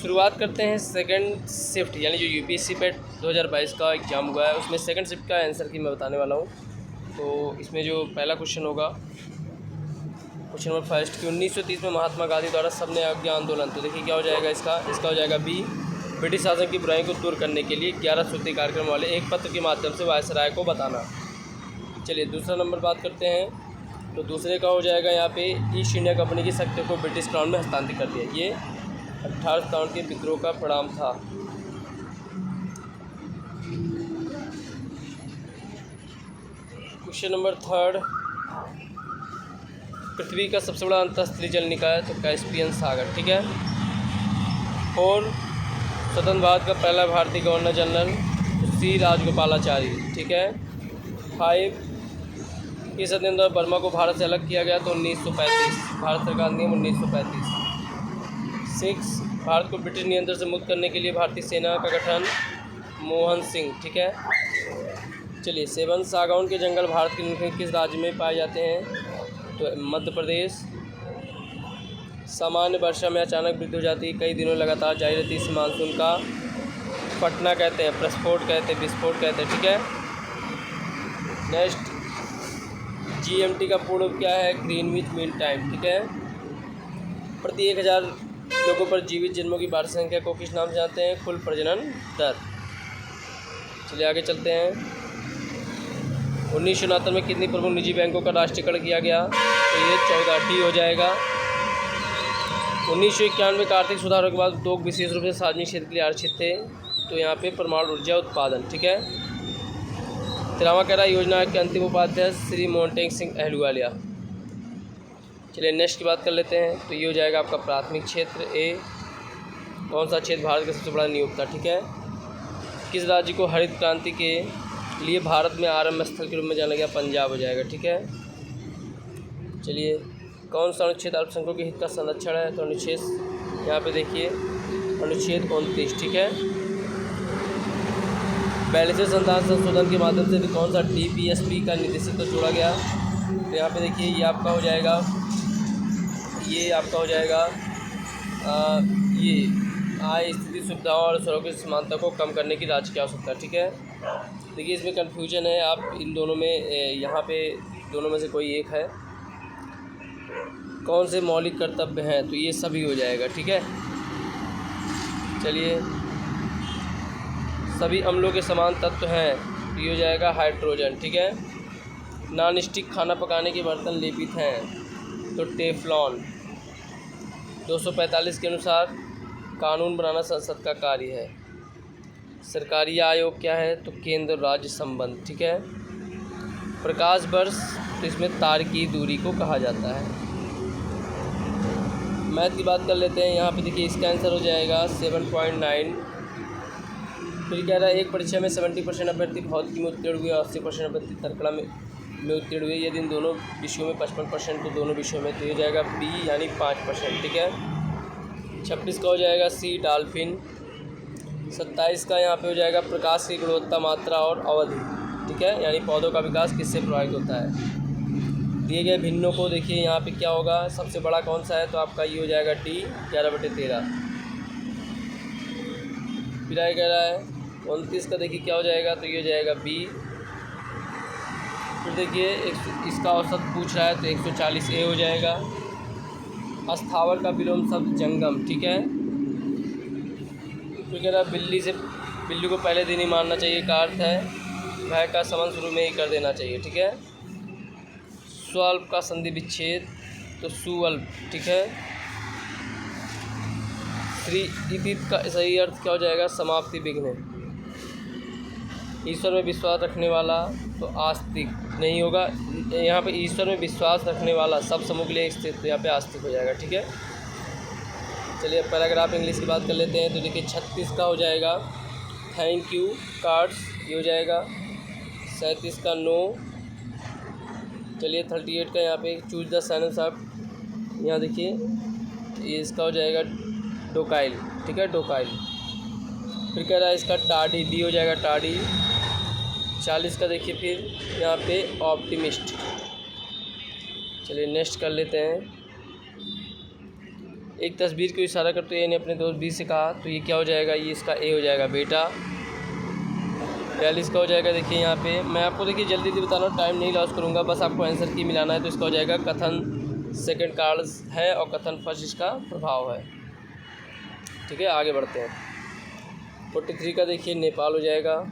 शुरुआत करते हैं सेकंड शिफ्ट यानी जो यूपीएससी पेट 2022 का एग्ज़ाम हुआ है उसमें सेकंड शिफ्ट का आंसर की मैं बताने वाला हूँ। तो इसमें जो पहला क्वेश्चन होगा, क्वेश्चन नंबर फर्स्ट कि 1930 में महात्मा गांधी द्वारा सबने आज्ञा आंदोलन, तो देखिए क्या हो जाएगा इसका हो जाएगा बी, ब्रिटिश शासन की बुराई को दूर करने के लिए 11 सूत्री कार्यक्रम वाले एक पत्र के माध्यम से वायसराय को बताना। चलिए दूसरा नंबर बात करते हैं, तो दूसरे का हो जाएगा यहाँ पे ईस्ट इंडिया कंपनी की शक्तियों को ब्रिटिश क्राउन में हस्तांतरित कर दिया। ये 1857 के विद्रोह का परिणाम था। क्वेश्चन नंबर थर्ड, पृथ्वी का सबसे बड़ा अंतर्स्थलीय जल निकाय तो कैस्पियन सागर, ठीक है। और स्वतंत्र भारत का पहला भारतीय गवर्नर जनरल सी राजगोपालाचारी, ठीक है। 5 किस अधिनियम द्वारा बर्मा को भारत से अलग किया गया तो 1935, भारत सरकार नियम 1935। 6 भारत को ब्रिटिश नियंत्रण से मुक्त करने के लिए भारतीय सेना का गठन मोहन सिंह, ठीक है। चलिए 7 सागौन के जंगल भारत के निम्नलिखित किस राज्य में पाए जाते हैं तो मध्य प्रदेश। सामान्य वर्षा में अचानक वृद्धि हो जाती है, कई दिनों लगातार जारी रहती है, इस मानसून का फटना कहते हैं, प्रस्फोट कहते हैं, विस्फोट कहते हैं, ठीक है। नेक्स्ट GMT का पूर्ण रूप क्या है, ग्रीनविच मीन टाइम, ठीक है। प्रति 1000 लोगों पर जीवित जन्मों की वार्षिक संख्या को किस नाम से जानते हैं, कुल प्रजनन दर। चलिए आगे चलते हैं। 1969 में कितनी प्रमुख निजी बैंकों का राष्ट्रीयकरण किया गया तो ये 14 डी हो जाएगा। 1991 का आर्थिक सुधारों के बाद उद्योग विशेष रूप से सार्वजनिक क्षेत्र के लिए आरक्षित थे, तो यहाँ पे परमाणु ऊर्जा उत्पादन, ठीक है। 13वां कह रहा है योजना के अंतिम उपाध्यक्ष श्री मोहनटेक सिंह अहलूवालिया। चलिए नेक्स्ट की बात कर लेते हैं, तो ये हो जाएगा आपका प्राथमिक क्षेत्र ए। कौन सा क्षेत्र भारत का सबसे बड़ा नियोग था, ठीक है। किस राज्य को हरित क्रांति के लिए भारत में आरंभ स्थल के रूप में जाना गया, पंजाब हो जाएगा, ठीक है। चलिए कौन सा अनुच्छेद अल्पसंख्यकों के हित का संरक्षण है तो अनुच्छेद यहाँ पे देखिए अनुच्छेद 29, ठीक है। 42वें संविधान संशोधन के माध्यम से भी कौन सा DPSP का निर्देशित जोड़ा गया तो यहाँ पे देखिए ये आपका हो जाएगा ये आय स्थिति सुविधाओं और सड़कों की समानता को कम करने की राज्य की आवश्यकता, ठीक है। देखिए इसमें कन्फ्यूजन है, आप इन दोनों में यहाँ पे दोनों में से कोई एक है, कौन से मौलिक कर्तव्य हैं तो ये सभी हो जाएगा, ठीक है। चलिए सभी अम्लों के समान तत्व हैं तो ये हो जाएगा हाइड्रोजन, ठीक है। नॉन स्टिक खाना पकाने के बर्तन लेपित हैं तो टेफ्लॉन। 245 के अनुसार कानून बनाना संसद का कार्य है। सरकारी आयोग क्या है तो केंद्र राज्य संबंध, ठीक है। प्रकाश वर्ष तो इसमें तार की दूरी को कहा जाता है। मैथ की बात कर लेते हैं, यहाँ पे देखिए इसका आंसर हो जाएगा 7.9। फिर कह रहा है एक परीक्षा में 70% अभ्यर्थी भौतिकी में उत्तीर्ण हुए और 80% अभ्यर्थी तर्कड़ा में उत्तीर्ण हुए, यदि इन दोनों विषयों में 55% तो दोनों विषयों में तो ये जाएगा बी यानी 5%, ठीक है। 26 का हो जाएगा सी डाल्फिन। 27 का यहाँ पे हो जाएगा प्रकाश की गुणवत्ता, मात्रा और अवधि, ठीक है, यानी पौधों का विकास किससे प्रभावित होता है। दिए गए भिन्नों को देखिए यहाँ पे क्या होगा, सबसे बड़ा कौन सा है तो आपका ये हो जाएगा D 11/13। फिर आगे कह रहा है 29 का देखिए क्या हो जाएगा तो ये हो जाएगा बी। फिर देखिए इसका औसत पूछ रहा है तो 140A हो जाएगा। अस्थावर का विलोम शब्द जंगम, ठीक है। फिर कह रहा है बिल्ली को पहले दिन ही मारना चाहिए का अर्थ है भय का संबंध शुरू में ही कर देना चाहिए, ठीक है। स्वल्प का संधि विच्छेद तो सुअल्प, ठीक है। श्री इति का सही अर्थ क्या हो जाएगा, समाप्ति विघ्न। ईश्वर में विश्वास रखने वाला तो आस्तिक नहीं होगा, यहाँ पे ईश्वर में विश्वास रखने वाला सब समूह के लिए स्थित, तो यहाँ पे आस्तिक हो जाएगा, ठीक है। चलिए पैराग्राफ इंग्लिश की बात कर लेते हैं, तो देखिए 36 का हो जाएगा थैंक यू कार्ड्स, ये हो जाएगा। 37 का नो। चलिए 38 का यहाँ पे चूज द साइलेंस ऑफ, यहाँ देखिए ये इसका हो जाएगा डोकाइल, ठीक है, डोकाइल। फिर कह रहा है इसका टाडी, डी हो जाएगा टाडी। 40 का देखिए फिर यहाँ पे ऑप्टिमिस्ट। चलिए नेक्स्ट कर लेते हैं। एक तस्वीर को इशारा करते हुए ने अपने दोस्त बी से कहा, तो ये क्या हो जाएगा, ये इसका ए हो जाएगा बेटा। 42 का हो जाएगा, देखिए यहाँ पे मैं आपको देखिए जल्दी बता रहा हूँ, टाइम नहीं लॉस करूँगा, बस आपको आंसर की मिलाना है। तो इसका हो जाएगा कथन सेकंड कार्ड है और कथन फर्स्ट इसका प्रभाव है। ठीक है, आगे बढ़ते हैं। 43 का देखिए नेपाल हो जाएगा।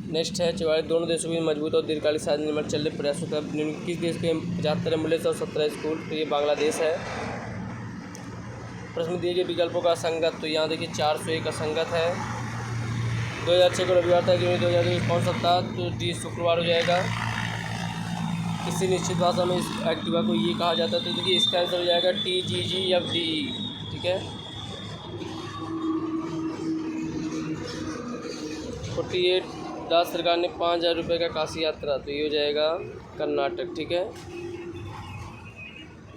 नेक्स्ट है 44 दोनों देशों के मजबूत और दीर्घकालिक साझा निर्माण चल रहे प्रयासों का किस देश के 75 एम्बुलेंस और 17 स्कूल, तो ये बांग्लादेश है। प्रश्न दिए गए विकल्पों का असंगत, तो यहाँ देखिए 401 असंगत है। 2006 को रविवार था, 2022 कौन सा था, तो डी शुक्रवार हो जाएगा। किसी निश्चित भाषा में इस एक्टिवा को ये कहा जाता है, तो देखिए इसका आंसर हो जाएगा TGGFDE। ठीक है। 48 राज्य सरकार ने 5000 रुपये का काशी यात्रा, तो ये हो जाएगा कर्नाटक। ठीक है।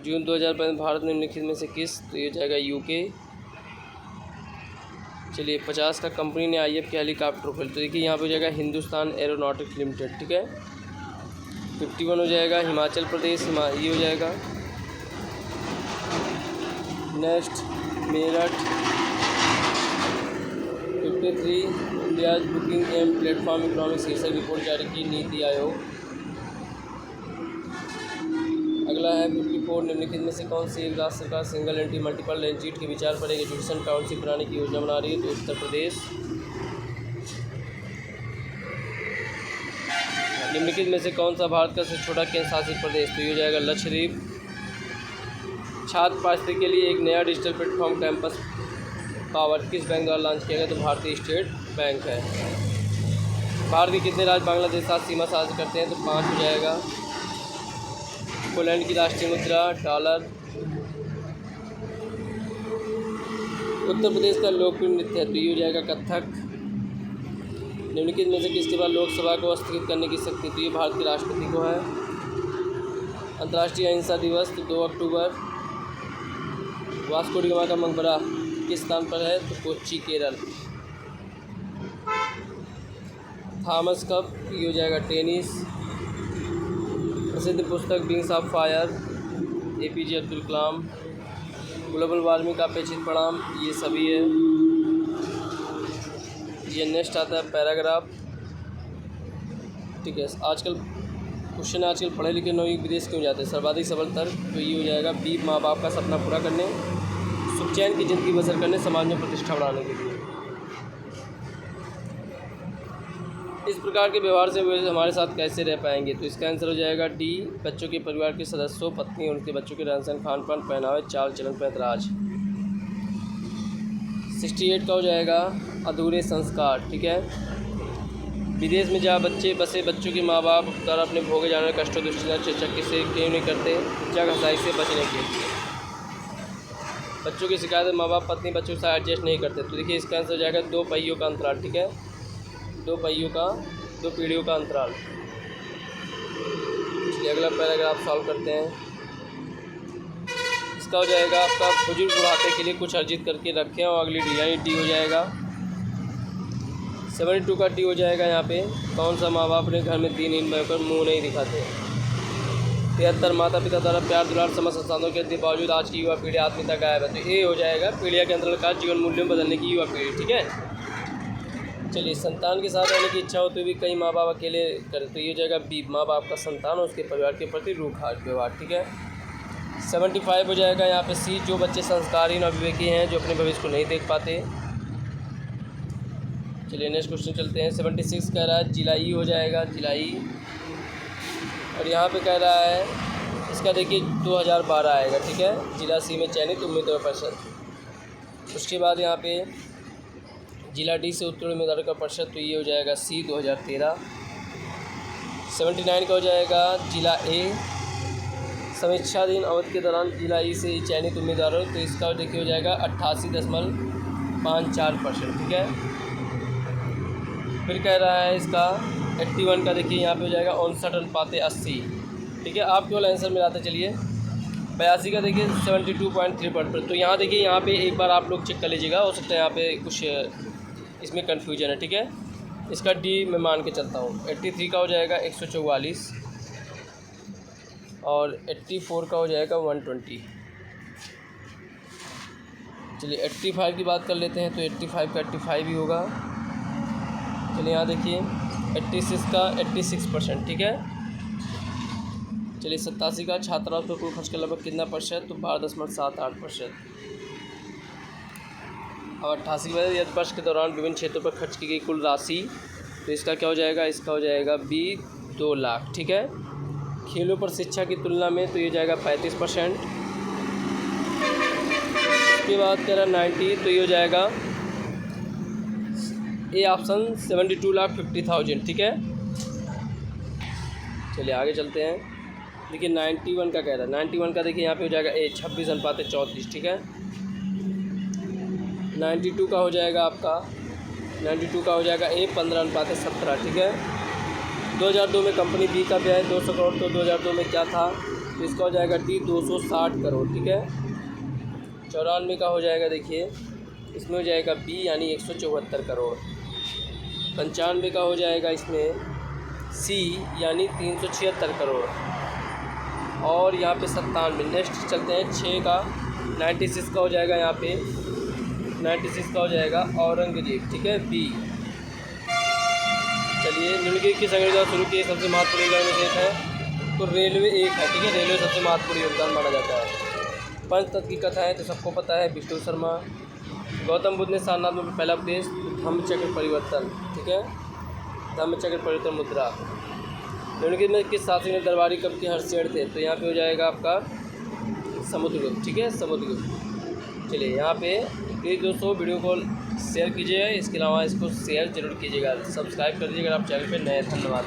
जून 2005 भारत निम्नलिखित में से किस, तो ये हो जाएगा UK। चलिए 50 का कंपनी ने IF के हेलीकॉप्टर खोले, तो देखिए यहाँ पे हो जाएगा हिंदुस्तान एरोनॉटिक्स लिमिटेड। ठीक है। 51 हो जाएगा हिमाचल प्रदेश, ये हो जाएगा। Next Meerut. 53 India booking and platform economic शीर्षक रिपोर्ट जारी की नीति आयोग। अगला है 54 निम्नलिखित में से कौन सी एक राज्य सरकार सिंगल एंटी मल्टीपल रेंजीट के विचार पर एक एजुकेशन काउंसिल बनाने की योजना बना रही है, तो उत्तर प्रदेश। निम्नलिखित में से कौन सा भारत का सबसे छोटा केंद्र शासित प्रदेश, तो ये हो जाएगा लक्षद्वीप। छात्र पाठ्यक्रम के लिए एक नया डिजिटल प्लेटफॉर्म कैंपस पावर किस बैंक द्वारा लॉन्च किया गया, तो भारतीय स्टेट बैंक है। भारत के कितने राज्य बांग्लादेश के साथ सीमा साझा करते हैं, तो 5 हो जाएगा। पोलैंड की राष्ट्रीय मुद्रा डॉलर। उत्तर प्रदेश का लोकप्रिय नृत्य है, तो ये हो जाएगा कथक। निम्नलिखित में से किसके बाद लोकसभा को स्थगित करने की शक्ति, तो ये भारत के राष्ट्रपति को है। अंतर्राष्ट्रीय अहिंसा दिवस, तो 2 अक्टूबर। वास्को डी गामा का मकबरा किस स्थान पर है, तो कोच्चि केरल। थॉमस कप, ये हो जाएगा टेनिस। प्रसिद्ध पुस्तक wings of fire, APJ Abdul Kalam. Global warming का अपेक्षित परिणाम, ये सभी है। ये नेक्स्ट आता है पैराग्राफ। ठीक है। आजकल क्वेश्चन आजकल पढ़े लिखे नौवीं विदेश क्यों जाते हैं, सर्वाधिक सफल तर्क, तो ये हो जाएगा बी माँ बाप का सपना पूरा करने, सुखचैन की ज़िंदगी बसर करने, समाज में प्रतिष्ठा बढ़ाने के लिए। इस प्रकार के व्यवहार से वे हमारे साथ कैसे रह पाएंगे, तो इसका आंसर हो जाएगा डी बच्चों के परिवार के सदस्यों, पत्नी और उनके बच्चों के रहन सहन, खान पान, पहनावे, चाल चलन, पैतराज। 68 का हो जाएगा अधूरे संस्कार। ठीक है। विदेश में जहाँ बच्चे बसे बच्चों के माँ बाप द्वारा अपने भोगे जाने वाले कष्टों दुष्टचक्र से क्यों नहीं करते, जग हसाई से बचने के लिए। बच्चों की शिकायत माँ बाप पत्नी बच्चों के साथ एडजस्ट नहीं करते, तो देखिए इसका आंसर हो जाएगा 2 पहियों का अंतराल। ठीक है। 2 पीढ़ियों का अंतराल। चलिए अगला पैराग्राफ सॉल्व करते हैं। इसका हो जाएगा आपका बुजुर्ग बुढ़ापे के लिए कुछ अर्जित करके रखें, और अगली डी यानी डी हो जाएगा। 72 का डी हो जाएगा यहाँ पे कौन सा माँ बाप अपने घर में दीनहीन बनकर मुँह नहीं दिखाते। 73 माता पिता द्वारा प्यार दुलार समझ संसाधनों के बावजूद आज की युवा पीढ़ी आत्मीयता गायब है, तो ये हो जाएगा पीढ़ियों के अंतर्गत का जीवन मूल्यों में बदलने की युवा पीढ़ी। ठीक है। चलिए संतान के साथ रहने की इच्छा होती भी कई माँ बाप अकेले करें, तो ये हो जाएगा बी माँ बाप का संतान और उसके परिवार के प्रति रूखा व्यवहार। ठीक है। 75 हो जाएगा यहाँ पे सी जो बच्चे संस्कारहीन और विवेकी हैं, जो अपने भविष्य को नहीं देख पाते। चलिए नेक्स्ट क्वेश्चन चलते हैं। 76 कह रहा है जिला ई हो जाएगा, जिला ई। और यहाँ पे कह रहा है इसका देखिए 2012 आएगा। ठीक है। जिला सी में चयनित उम्मीदवार परिषद। उसके बाद यहाँ पे जिला डी से उत्तीर्ण उम्मीदवारों का प्रतिशत, तो ये हो जाएगा सी 2013। 79 का हो जाएगा जिला ए। समीक्षाधीन अवधि के दौरान जिला ई से चयनित उम्मीदवारों, तो इसका देखिए हो जाएगा 88.54%। ठीक है। फिर कह रहा है इसका 81 का देखिए यहाँ पे हो जाएगा 59.80। ठीक है। आप केवल आंसर मिलाते चलिए। 82 का देखिए 72.3%। तो यहाँ देखिए यहाँ पे एक बार आप लोग चेक कर लीजिएगा, हो सकता है यहाँ पे कुछ इसमें कन्फ्यूजन है। ठीक है। इसका डी मैं मान के चलता हूँ। 83 का हो जाएगा 144 और 84 का हो जाएगा 120। चलिए 85 की बात कर लेते हैं, तो 85 का 85 ही होगा। चलिए यहाँ देखिए 86 का 86%, ठीक है। चलिए 87 का छात्रावास पर कुल खर्च का लगभग कितना प्रतिशत, तो 12.78%। अब 88 के बाद यदि वर्ष के दौरान विभिन्न क्षेत्रों पर खर्च की गई कुल राशि, तो इसका क्या हो जाएगा, इसका हो जाएगा बी 2 लाख, ठीक है। खेलों पर शिक्षा की तुलना में तो ये जाएगा 35%। उसके बाद कह रहा 90, तो ये हो जाएगा ए ऑप्शन 72,50,000, ठीक है। चलिए आगे चलते हैं। देखिए 91 का कह रहा है, 91 का देखिए यहाँ पे हो जाएगा ए 26:34, ठीक है। 92 का हो जाएगा आपका 92 का हो जाएगा ए 15:17, ठीक है। 2002 में कंपनी बी का ब्याज 200 करोड़, तो 2002 में क्या था, तो इसका हो जाएगा डी 260 करोड़, ठीक है। 94 का हो जाएगा, देखिए इसमें हो जाएगा बी यानी 174 करोड़। 95 का हो जाएगा इसमें सी यानी 376 करोड़। और यहाँ पे 97, नेक्स्ट चलते हैं 6 का 96 का हो जाएगा, यहाँ पे 96 का हो जाएगा औरंगजेब, ठीक है, बी। चलिए निम्नलिखित की संगठन शुरू की सबसे महत्वपूर्ण योजना में से एक है, तो रेलवे एक है, ठीक है। रेलवे सबसे महत्वपूर्ण योगदान माना जाता है। पंचतत्व की कथा है तो सबको पता है, विष्णु शर्मा। गौतम बुद्ध ने सारनाथ में पहला उपदेश धम्मचक्र परिवर्तन, ठीक है, धम्मचक्र परिवर्तन मुद्रा। निम्नलिखित में किस शासक ने दरबारी कब के हर्षेण थे, तो यहाँ पे हो जाएगा आपका समुद्रगुप्त, ठीक है, समुद्रगुप्त। चलिए यहाँ पे प्लीज़ दोस्तों वीडियो को शेयर कीजिएगा, इसके अलावा इसको शेयर जरूर कीजिएगा, सब्सक्राइब कर दीजिएगा अगर आप चैनल पे नए। धन्यवाद।